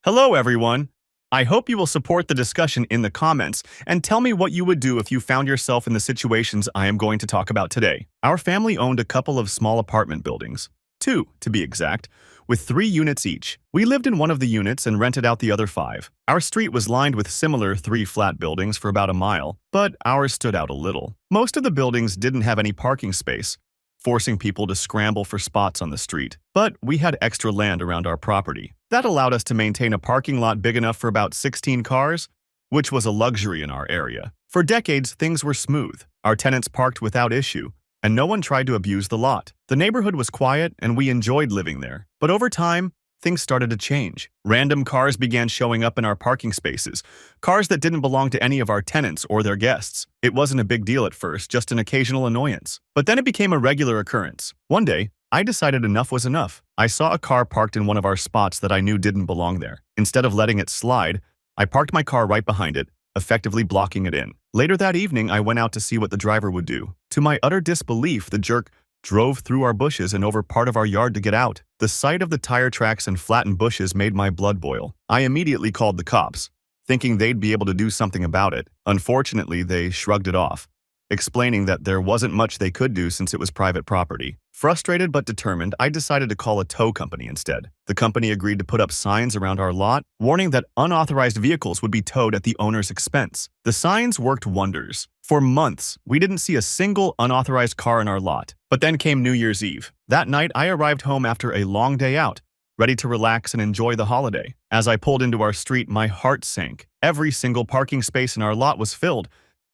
Hello, everyone. I hope you will support the discussion in the comments and tell me what you would do if you found yourself in the situations I am going to talk about today. Our family owned a couple of small apartment buildings, two to be exact, with 3 units each. We lived in one of the units and rented out the other 5. Our street was lined with similar 3 flat buildings for about a mile, but ours stood out a little. Most of the buildings didn't have any parking space, forcing people to scramble for spots on the street. But we had extra land around our property. That allowed us to maintain a parking lot big enough for about 16 cars, which was a luxury in our area. For decades, things were smooth. Our tenants parked without issue, and no one tried to abuse the lot. The neighborhood was quiet, and we enjoyed living there. But over time, things started to change. Random cars began showing up in our parking spaces, cars that didn't belong to any of our tenants or their guests. It wasn't a big deal at first, just an occasional annoyance. But then it became a regular occurrence. One day, I decided enough was enough. I saw a car parked in one of our spots that I knew didn't belong there. Instead of letting it slide, I parked my car right behind it, effectively blocking it in. Later that evening, I went out to see what the driver would do. To my utter disbelief, the jerk drove through our bushes and over part of our yard to get out. The sight of the tire tracks and flattened bushes made my blood boil. I immediately called the cops, thinking they'd be able to do something about it. Unfortunately, they shrugged it off, explaining that there wasn't much they could do since it was private property. Frustrated but determined, I decided to call a tow company instead. The company agreed to put up signs around our lot, warning that unauthorized vehicles would be towed at the owner's expense. The signs worked wonders. For months, we didn't see a single unauthorized car in our lot. But then came New Year's Eve. That night, I arrived home after a long day out, ready to relax and enjoy the holiday. As I pulled into our street, my heart sank. Every single parking space in our lot was filled,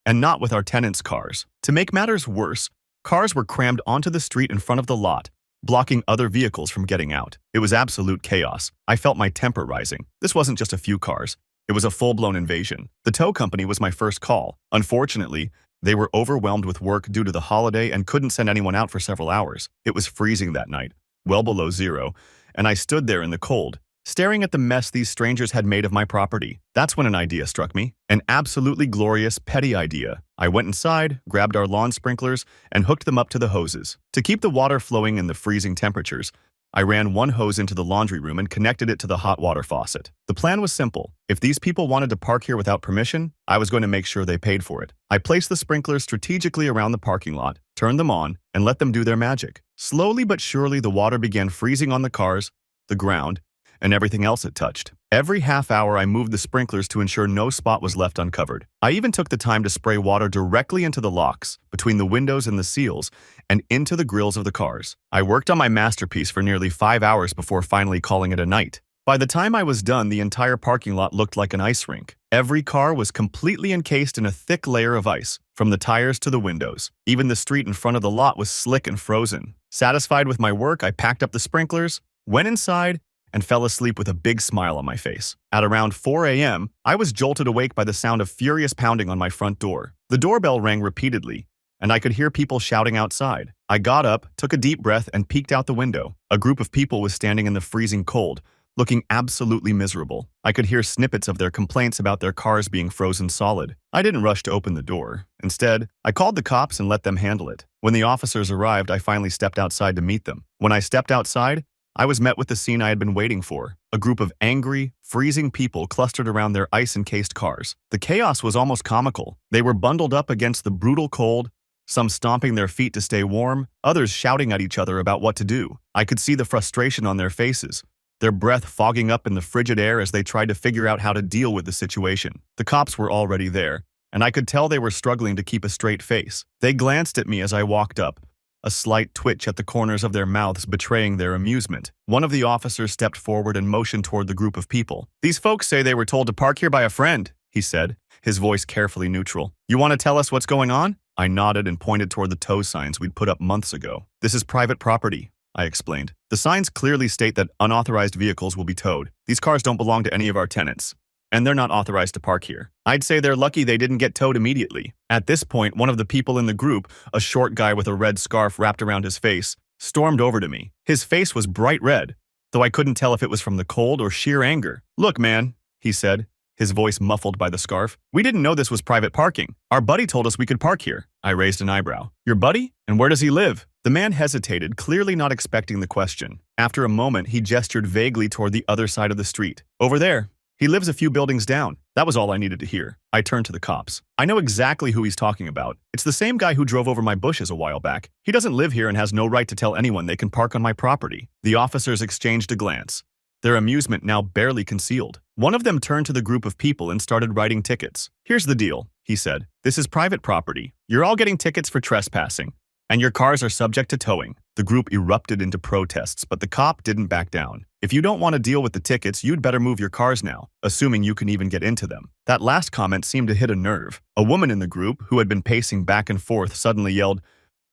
and not with our tenants' cars. To make matters worse, cars were crammed onto the street in front of the lot, blocking other vehicles from getting out. It was absolute chaos. I felt my temper rising. This wasn't just a few cars. It was a full-blown invasion. The tow company was my first call. Unfortunately, they were overwhelmed with work due to the holiday and couldn't send anyone out for several hours. It was freezing that night, well below zero, and I stood there in the cold, staring at the mess these strangers had made of my property. That's when an idea struck me. An absolutely glorious, petty idea. I went inside, grabbed our lawn sprinklers, and hooked them up to the hoses. To keep the water flowing in the freezing temperatures, I ran one hose into the laundry room and connected it to the hot water faucet. The plan was simple. If these people wanted to park here without permission, I was going to make sure they paid for it. I placed the sprinklers strategically around the parking lot, turned them on, and let them do their magic. Slowly but surely, the water began freezing on the cars, the ground, and everything else it touched. Every half hour, I moved the sprinklers to ensure no spot was left uncovered. I even took the time to spray water directly into the locks, between the windows and the seals, and into the grills of the cars. I worked on my masterpiece for nearly 5 hours before finally calling it a night. By the time I was done, the entire parking lot looked like an ice rink. Every car was completely encased in a thick layer of ice, from the tires to the windows. Even the street in front of the lot was slick and frozen. Satisfied with my work, I packed up the sprinklers, went inside, and fell asleep with a big smile on my face. At around 4 a.m., I was jolted awake by the sound of furious pounding on my front door. The doorbell rang repeatedly, and I could hear people shouting outside. I got up, took a deep breath, and peeked out the window. A group of people was standing in the freezing cold, looking absolutely miserable. I could hear snippets of their complaints about their cars being frozen solid. I didn't rush to open the door. Instead, I called the cops and let them handle it. When the officers arrived, I finally stepped outside to meet them. When I stepped outside, I was met with the scene I had been waiting for. A group of angry, freezing people clustered around their ice-encased cars. The chaos was almost comical. They were bundled up against the brutal cold, some stomping their feet to stay warm, others shouting at each other about what to do. I could see the frustration on their faces, their breath fogging up in the frigid air as they tried to figure out how to deal with the situation. The cops were already there, and I could tell they were struggling to keep a straight face. They glanced at me as I walked up, a slight twitch at the corners of their mouths betraying their amusement. One of the officers stepped forward and motioned toward the group of people. "These folks say they were told to park here by a friend," he said, his voice carefully neutral. "You want to tell us what's going on?" I nodded and pointed toward the tow signs we'd put up months ago. "This is private property," I explained. "The signs clearly state that unauthorized vehicles will be towed. These cars don't belong to any of our tenants, and they're not authorized to park here. I'd say they're lucky they didn't get towed immediately." At this point, one of the people in the group, a short guy with a red scarf wrapped around his face, stormed over to me. His face was bright red, though I couldn't tell if it was from the cold or sheer anger. "Look, man," he said, his voice muffled by the scarf. "We didn't know this was private parking. Our buddy told us we could park here." I raised an eyebrow. "Your buddy? And where does he live?" The man hesitated, clearly not expecting the question. After a moment, he gestured vaguely toward the other side of the street. Over there. He lives a few buildings down. That was all I needed to hear. I turned to the cops. I know exactly who he's talking about. It's the same guy who drove over my bushes a while back. He doesn't live here and has no right to tell anyone they can park on my property. The officers exchanged a glance, their amusement now barely concealed. One of them turned to the group of people and started writing tickets. Here's the deal, he said. This is private property. You're all getting tickets for trespassing, and your cars are subject to towing. The group erupted into protests, but the cop didn't back down. If you don't want to deal with the tickets, you'd better move your cars now, assuming you can even get into them. That last comment seemed to hit a nerve. A woman in the group, who had been pacing back and forth, suddenly yelled,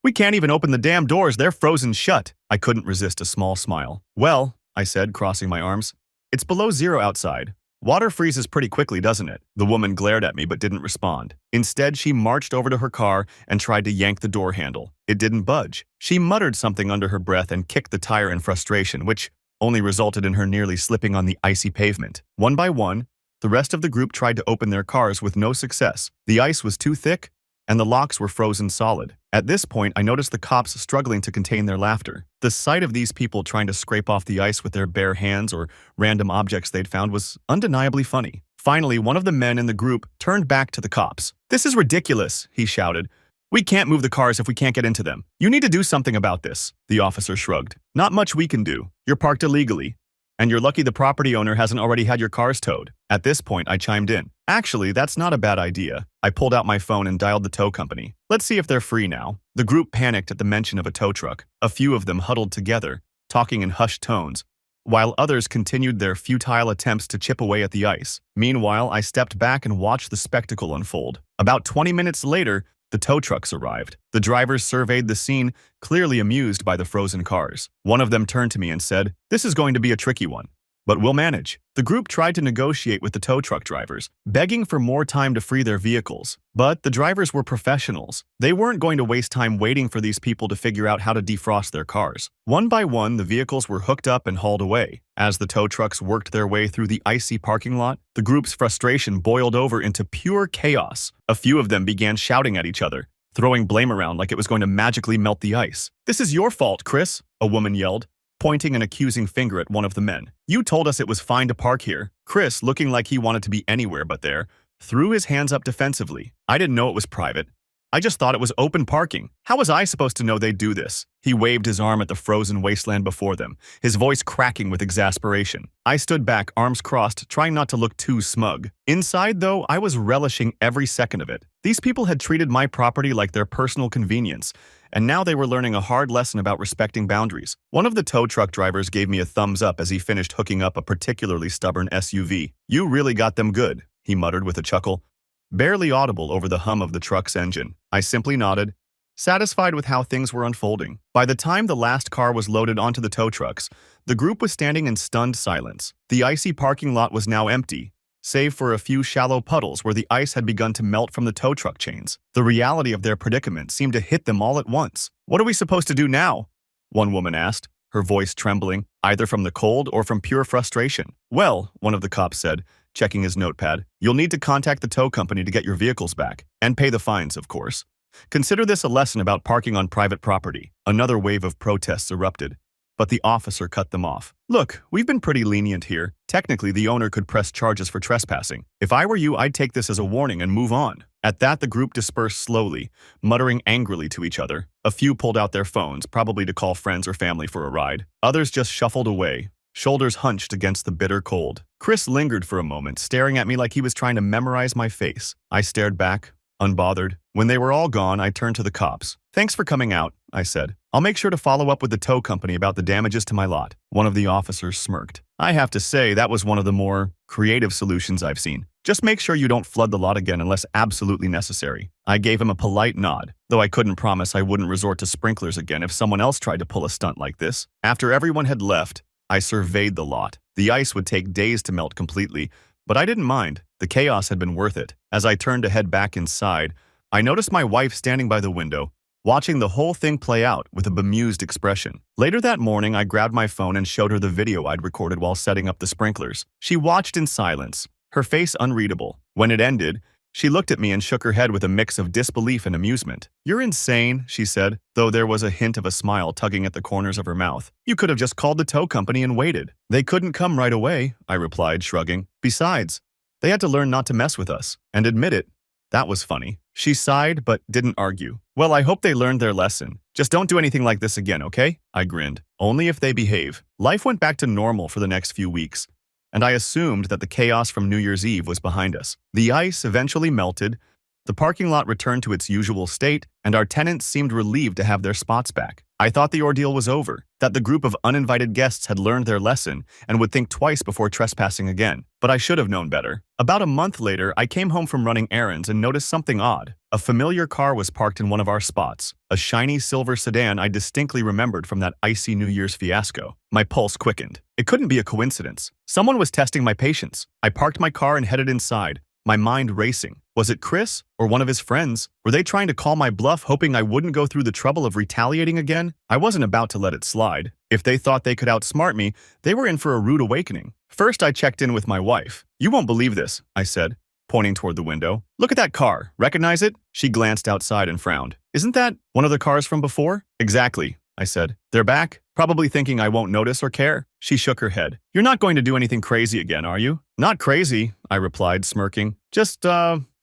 "We can't even open the damn doors, they're frozen shut." I couldn't resist a small smile. "Well," I said, crossing my arms, "it's below zero outside. Water freezes pretty quickly, doesn't it?" The woman glared at me but didn't respond. Instead, she marched over to her car and tried to yank the door handle. It didn't budge. She muttered something under her breath and kicked the tire in frustration, which only resulted in her nearly slipping on the icy pavement. One by one, the rest of the group tried to open their cars with no success. The ice was too thick, and the locks were frozen solid. At this point, I noticed the cops struggling to contain their laughter. The sight of these people trying to scrape off the ice with their bare hands or random objects they'd found was undeniably funny. Finally, one of the men in the group turned back to the cops. "This is ridiculous," he shouted. "We can't move the cars if we can't get into them. You need to do something about this." The officer shrugged. "Not much we can do. You're parked illegally, and you're lucky the property owner hasn't already had your cars towed." At this point, I chimed in. "Actually, that's not a bad idea." I pulled out my phone and dialed the tow company. "Let's see if they're free now." The group panicked at the mention of a tow truck. A few of them huddled together, talking in hushed tones, while others continued their futile attempts to chip away at the ice. Meanwhile, I stepped back and watched the spectacle unfold. About 20 minutes later, the tow trucks arrived. The drivers surveyed the scene, clearly amused by the frozen cars. One of them turned to me and said, "This is going to be a tricky one, but we'll manage." The group tried to negotiate with the tow truck drivers, begging for more time to free their vehicles. But the drivers were professionals. They weren't going to waste time waiting for these people to figure out how to defrost their cars. One by one, the vehicles were hooked up and hauled away. As the tow trucks worked their way through the icy parking lot, the group's frustration boiled over into pure chaos. A few of them began shouting at each other, throwing blame around like it was going to magically melt the ice. "This is your fault, Chris," a woman yelled, pointing an accusing finger at one of the men. "You told us it was fine to park here." Chris, looking like he wanted to be anywhere but there, threw his hands up defensively. "I didn't know it was private. I just thought it was open parking. How was I supposed to know they'd do this?" He waved his arm at the frozen wasteland before them, his voice cracking with exasperation. I stood back, arms crossed, trying not to look too smug. Inside, though, I was relishing every second of it. These people had treated my property like their personal convenience, and now they were learning a hard lesson about respecting boundaries. One of the tow truck drivers gave me a thumbs up as he finished hooking up a particularly stubborn SUV. "You really got them good," he muttered with a chuckle, barely audible over the hum of the truck's engine. I simply nodded, satisfied with how things were unfolding. By the time the last car was loaded onto the tow trucks, the group was standing in stunned silence. The icy parking lot was now empty, save for a few shallow puddles where the ice had begun to melt from the tow truck chains. The reality of their predicament seemed to hit them all at once. "What are we supposed to do now?" one woman asked, her voice trembling, either from the cold or from pure frustration. "Well," one of the cops said, checking his notepad, "you'll need to contact the tow company to get your vehicles back, and pay the fines, of course. Consider this a lesson about parking on private property." Another wave of protests erupted, but the officer cut them off. "Look, we've been pretty lenient here. Technically, the owner could press charges for trespassing. If I were you, I'd take this as a warning and move on." At that, the group dispersed slowly, muttering angrily to each other. A few pulled out their phones, probably to call friends or family for a ride. Others just shuffled away, shoulders hunched against the bitter cold. Chris lingered for a moment, staring at me like he was trying to memorize my face. I stared back, unbothered. When they were all gone, I turned to the cops. "Thanks for coming out," I said. "I'll make sure to follow up with the tow company about the damages to my lot." One of the officers smirked. "I have to say, that was one of the more creative solutions I've seen. Just make sure you don't flood the lot again unless absolutely necessary." I gave him a polite nod, though I couldn't promise I wouldn't resort to sprinklers again if someone else tried to pull a stunt like this. After everyone had left, I surveyed the lot. The ice would take days to melt completely, but I didn't mind. The chaos had been worth it. As I turned to head back inside, I noticed my wife standing by the window, watching the whole thing play out with a bemused expression. Later that morning, I grabbed my phone and showed her the video I'd recorded while setting up the sprinklers. She watched in silence, her face unreadable. When it ended, She looked at me and shook her head with a mix of disbelief and amusement. "You're insane," she said, though there was a hint of a smile tugging at the corners of her mouth. "You could have just called the tow company and waited." "They couldn't come right away," I replied, shrugging. "Besides, they had to learn not to mess with us, and admit it. That was funny." She sighed, but didn't argue. "Well, I hope they learned their lesson. Just don't do anything like this again, okay?" I grinned. "Only if they behave." Life went back to normal for the next few weeks, and I assumed that the chaos from New Year's Eve was behind us. The ice eventually melted, the parking lot returned to its usual state, and our tenants seemed relieved to have their spots back. I thought the ordeal was over, that the group of uninvited guests had learned their lesson and would think twice before trespassing again. But I should have known better. About a month later, I came home from running errands and noticed something odd. A familiar car was parked in one of our spots, a shiny silver sedan I distinctly remembered from that icy New Year's fiasco. My pulse quickened. It couldn't be a coincidence. Someone was testing my patience. I parked my car and headed inside, my mind racing. Was it Chris or one of his friends? Were they trying to call my bluff, hoping I wouldn't go through the trouble of retaliating again? I wasn't about to let it slide. If they thought they could outsmart me, they were in for a rude awakening. First, I checked in with my wife. "You won't believe this," I said, pointing toward the window. "Look at that car. Recognize it?" She glanced outside and frowned. "Isn't that one of the cars from before?" "Exactly," I said. "They're back, probably thinking I won't notice or care." She shook her head. "You're not going to do anything crazy again, are you?" "Not crazy," I replied, smirking. "Just,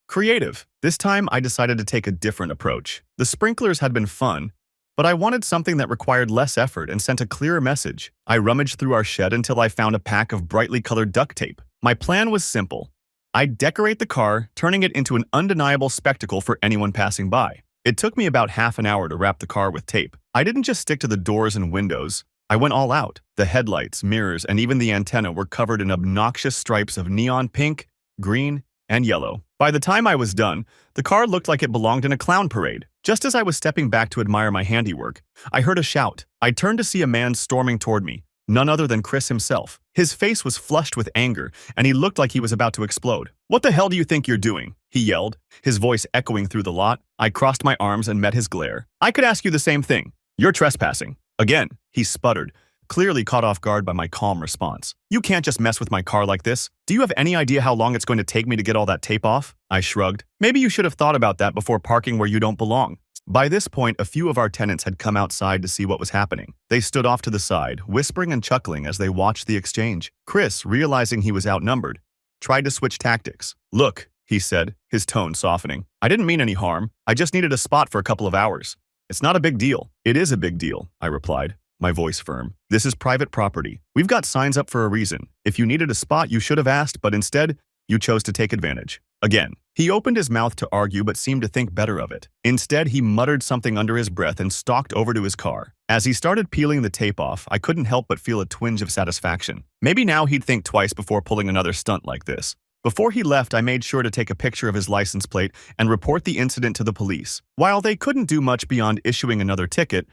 creative." This time, I decided to take a different approach. The sprinklers had been fun, but I wanted something that required less effort and sent a clearer message. I rummaged through our shed until I found a pack of brightly colored duct tape. My plan was simple. I'd decorate the car, turning it into an undeniable spectacle for anyone passing by. It took me about half an hour to wrap the car with tape. I didn't just stick to the doors and windows. I went all out. The headlights, mirrors, and even the antenna were covered in obnoxious stripes of neon pink, green, and yellow. By the time I was done, the car looked like it belonged in a clown parade. Just as I was stepping back to admire my handiwork, I heard a shout. I turned to see a man storming toward me, none other than Chris himself. His face was flushed with anger, and he looked like he was about to explode. "What the hell do you think you're doing?" he yelled, his voice echoing through the lot. I crossed my arms and met his glare. "I could ask you the same thing. You're trespassing." "Again," he sputtered, clearly caught off guard by my calm response. "You can't just mess with my car like this. Do you have any idea how long it's going to take me to get all that tape off?" I shrugged. "Maybe you should have thought about that before parking where you don't belong." By this point, a few of our tenants had come outside to see what was happening. They stood off to the side, whispering and chuckling as they watched the exchange. Chris, realizing he was outnumbered, tried to switch tactics. "Look," he said, his tone softening. "I didn't mean any harm. I just needed a spot for a couple of hours. It's not a big deal." "It is a big deal," I replied, my voice firm. "This is private property. We've got signs up for a reason. If you needed a spot, you should have asked, but instead, you chose to take advantage." Again, he opened his mouth to argue but seemed to think better of it. Instead, he muttered something under his breath and stalked over to his car. As he started peeling the tape off, I couldn't help but feel a twinge of satisfaction. Maybe now he'd think twice before pulling another stunt like this. Before he left, I made sure to take a picture of his license plate and report the incident to the police. While they couldn't do much beyond issuing another ticket,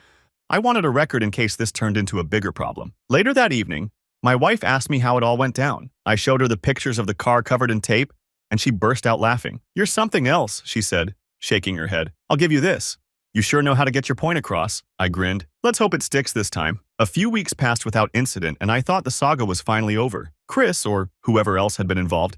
I wanted a record in case this turned into a bigger problem. Later that evening, my wife asked me how it all went down. I showed her the pictures of the car covered in tape, and she burst out laughing. "You're something else," she said, shaking her head. "I'll give you this. You sure know how to get your point across." I grinned. "Let's hope it sticks this time." A few weeks passed without incident, and I thought the saga was finally over. Chris, or whoever else had been involved,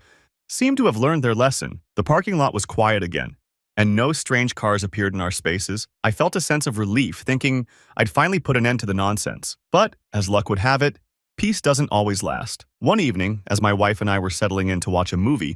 seemed to have learned their lesson. The parking lot was quiet again, and no strange cars appeared in our spaces. I felt a sense of relief, thinking I'd finally put an end to the nonsense. But, as luck would have it, peace doesn't always last. One evening, as my wife and I were settling in to watch a movie,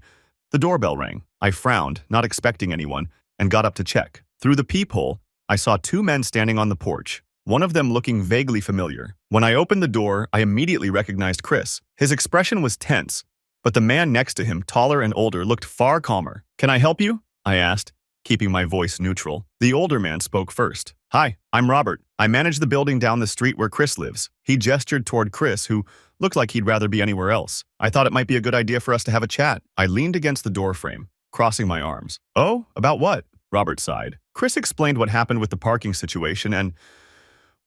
the doorbell rang. I frowned, not expecting anyone, and got up to check. Through the peephole, I saw two men standing on the porch, one of them looking vaguely familiar. When I opened the door, I immediately recognized Chris. His expression was tense, but the man next to him, taller and older, looked far calmer. "Can I help you?" I asked, keeping my voice neutral. The older man spoke first. "Hi, I'm Robert. I manage the building down the street where Chris lives." He gestured toward Chris, who looked like he'd rather be anywhere else. "I thought it might be a good idea for us to have a chat." I leaned against the doorframe, crossing my arms. "Oh, about what?" Robert sighed. Chris explained what happened with the parking situation and,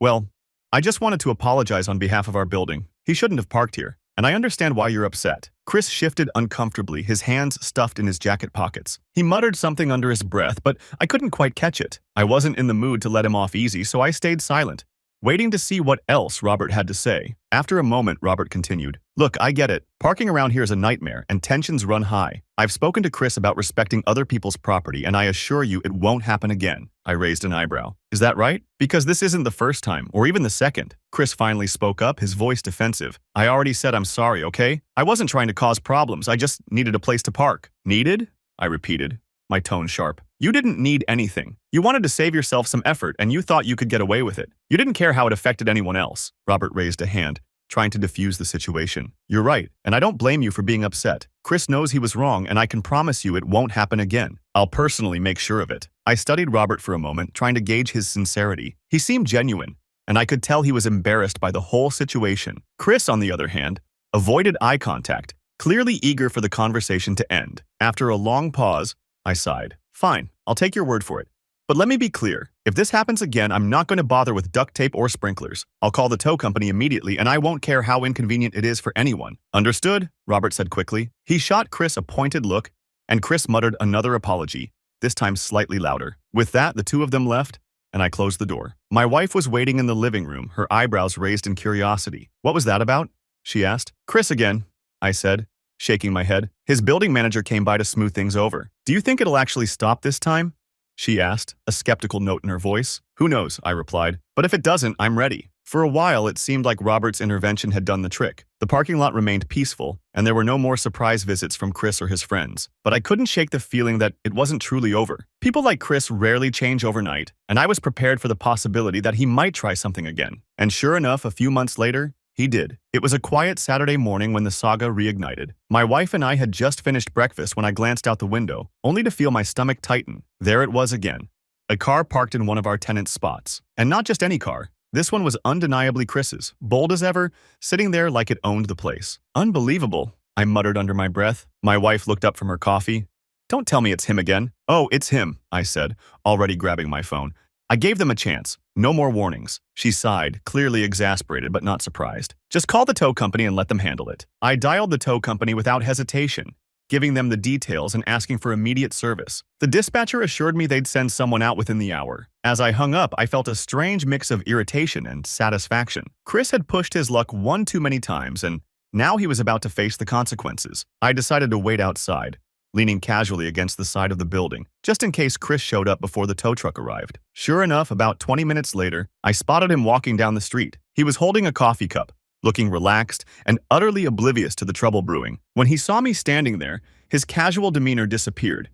well, I just wanted to apologize on behalf of our building. He shouldn't have parked here, and I understand why you're upset. Chris shifted uncomfortably, his hands stuffed in his jacket pockets. He muttered something under his breath, but I couldn't quite catch it. I wasn't in the mood to let him off easy, so I stayed silent. waiting to see what else Robert had to say. After a moment, Robert continued, "Look, I get it. Parking around here is a nightmare, and tensions run high. I've spoken to Chris about respecting other people's property, and I assure you it won't happen again." I raised an eyebrow. "Is that right? Because this isn't the first time, or even the second." Chris finally spoke up, his voice defensive. "I already said I'm sorry, okay? I wasn't trying to cause problems, I just needed a place to park." "Needed?" I repeated, my tone sharp. "You didn't need anything. You wanted to save yourself some effort, and you thought you could get away with it. You didn't care how it affected anyone else." Robert raised a hand, trying to defuse the situation. "You're right, and I don't blame you for being upset. Chris knows he was wrong, and I can promise you it won't happen again. I'll personally make sure of it." I studied Robert for a moment, trying to gauge his sincerity. He seemed genuine, and I could tell he was embarrassed by the whole situation. Chris, on the other hand, avoided eye contact, clearly eager for the conversation to end. After a long pause, I sighed. "Fine, I'll take your word for it. But let me be clear. If this happens again, I'm not going to bother with duct tape or sprinklers. I'll call the tow company immediately, and I won't care how inconvenient it is for anyone." "Understood," Robert said quickly. He shot Chris a pointed look, and Chris muttered another apology, this time slightly louder. With that, the two of them left, and I closed the door. My wife was waiting in the living room, her eyebrows raised in curiosity. "What was that about?" she asked. "Chris again," I said, shaking my head. "His building manager came by to smooth things over." "Do you think it'll actually stop this time?" she asked, a skeptical note in her voice. "Who knows," I replied. "But if it doesn't, I'm ready." For a while, it seemed like Robert's intervention had done the trick. The parking lot remained peaceful, and there were no more surprise visits from Chris or his friends. But I couldn't shake the feeling that it wasn't truly over. People like Chris rarely change overnight, and I was prepared for the possibility that he might try something again. And sure enough, a few months later, he did. It was a quiet Saturday morning when the saga reignited. My wife and I had just finished breakfast when I glanced out the window, only to feel my stomach tighten. There it was again. A car parked in one of our tenants' spots. And not just any car. This one was undeniably Chris's, bold as ever, sitting there like it owned the place. "Unbelievable," I muttered under my breath. My wife looked up from her coffee. "Don't tell me it's him again." "Oh, it's him," I said, already grabbing my phone. "I gave them a chance. No more warnings." She sighed, clearly exasperated but not surprised. "Just call the tow company and let them handle it." I dialed the tow company without hesitation, giving them the details and asking for immediate service. The dispatcher assured me they'd send someone out within the hour. As I hung up, I felt a strange mix of irritation and satisfaction. Chris had pushed his luck one too many times, and now he was about to face the consequences. I decided to wait outside, leaning casually against the side of the building, just in case Chris showed up before the tow truck arrived. Sure enough, about 20 minutes later, I spotted him walking down the street. He was holding a coffee cup, looking relaxed and utterly oblivious to the trouble brewing. When he saw me standing there, his casual demeanor disappeared.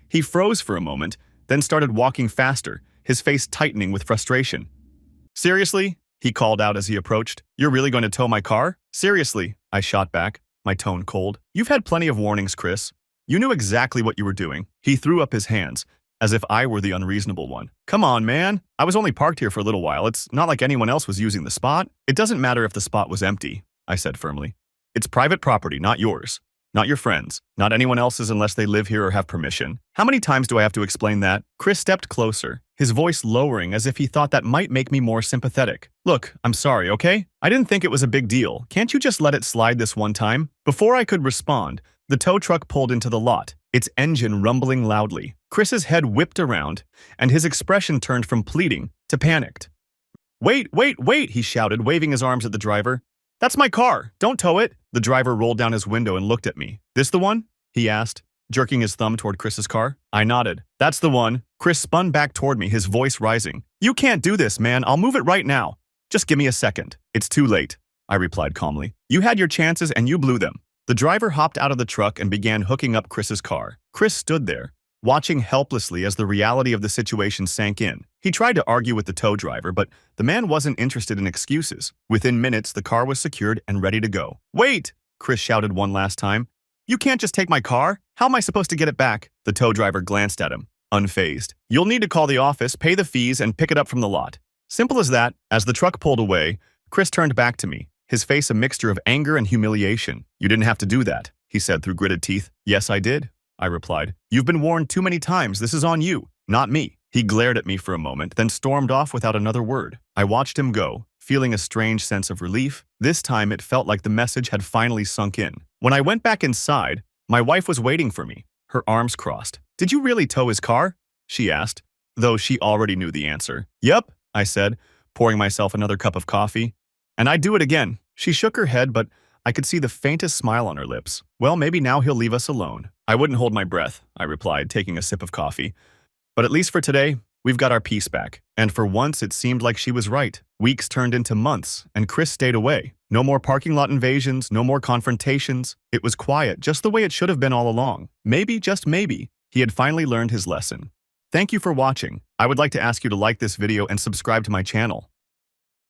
He froze for a moment, then started walking faster, his face tightening with frustration. "Seriously?" he called out as he approached. "You're really going to tow my car?" "Seriously," I shot back, my tone cold. "You've had plenty of warnings, Chris. You knew exactly what you were doing." He threw up his hands, as if I were the unreasonable one. "Come on, man. I was only parked here for a little while. It's not like anyone else was using the spot." "It doesn't matter if the spot was empty," I said firmly. "It's private property, not yours. Not your friends. Not anyone else's unless they live here or have permission. How many times do I have to explain that?" Chris stepped closer, his voice lowering as if he thought that might make me more sympathetic. "Look, I'm sorry, okay? I didn't think it was a big deal. Can't you just let it slide this one time?" Before I could respond, the tow truck pulled into the lot, its engine rumbling loudly. Chris's head whipped around, and his expression turned from pleading to panicked. "Wait, wait, wait!" he shouted, waving his arms at the driver. "That's my car! Don't tow it!" The driver rolled down his window and looked at me. "This the one?" he asked, jerking his thumb toward Chris's car. I nodded. "That's the one." Chris spun back toward me, his voice rising. "You can't do this, man. I'll move it right now. Just give me a second." "It's too late," I replied calmly. "You had your chances and you blew them." The driver hopped out of the truck and began hooking up Chris's car. Chris stood there, watching helplessly as the reality of the situation sank in. He tried to argue with the tow driver, but the man wasn't interested in excuses. Within minutes, the car was secured and ready to go. "Wait!" Chris shouted one last time. "You can't just take my car. How am I supposed to get it back?" The tow driver glanced at him, unfazed. "You'll need to call the office, pay the fees, and pick it up from the lot. Simple as that." As the truck pulled away, Chris turned back to me, his face a mixture of anger and humiliation. "You didn't have to do that," he said through gritted teeth. "Yes, I did," I replied. "You've been warned too many times. This is on you, not me." He glared at me for a moment, then stormed off without another word. I watched him go, feeling a strange sense of relief. This time it felt like the message had finally sunk in. When I went back inside, my wife was waiting for me, her arms crossed. "Did you really tow his car?" she asked, though she already knew the answer. "Yup," I said, pouring myself another cup of coffee. And I'd do it again. She shook her head, but I could see the faintest smile on her lips. Well, maybe now he'll leave us alone. I wouldn't hold my breath, I replied, taking a sip of coffee. But at least for today, we've got our peace back. And for once, it seemed like she was right. Weeks turned into months, and Chris stayed away. No more parking lot invasions, no more confrontations. It was quiet, just the way it should have been all along. Maybe, just maybe, he had finally learned his lesson. Thank you for watching. I would like to ask you to like this video and subscribe to my channel.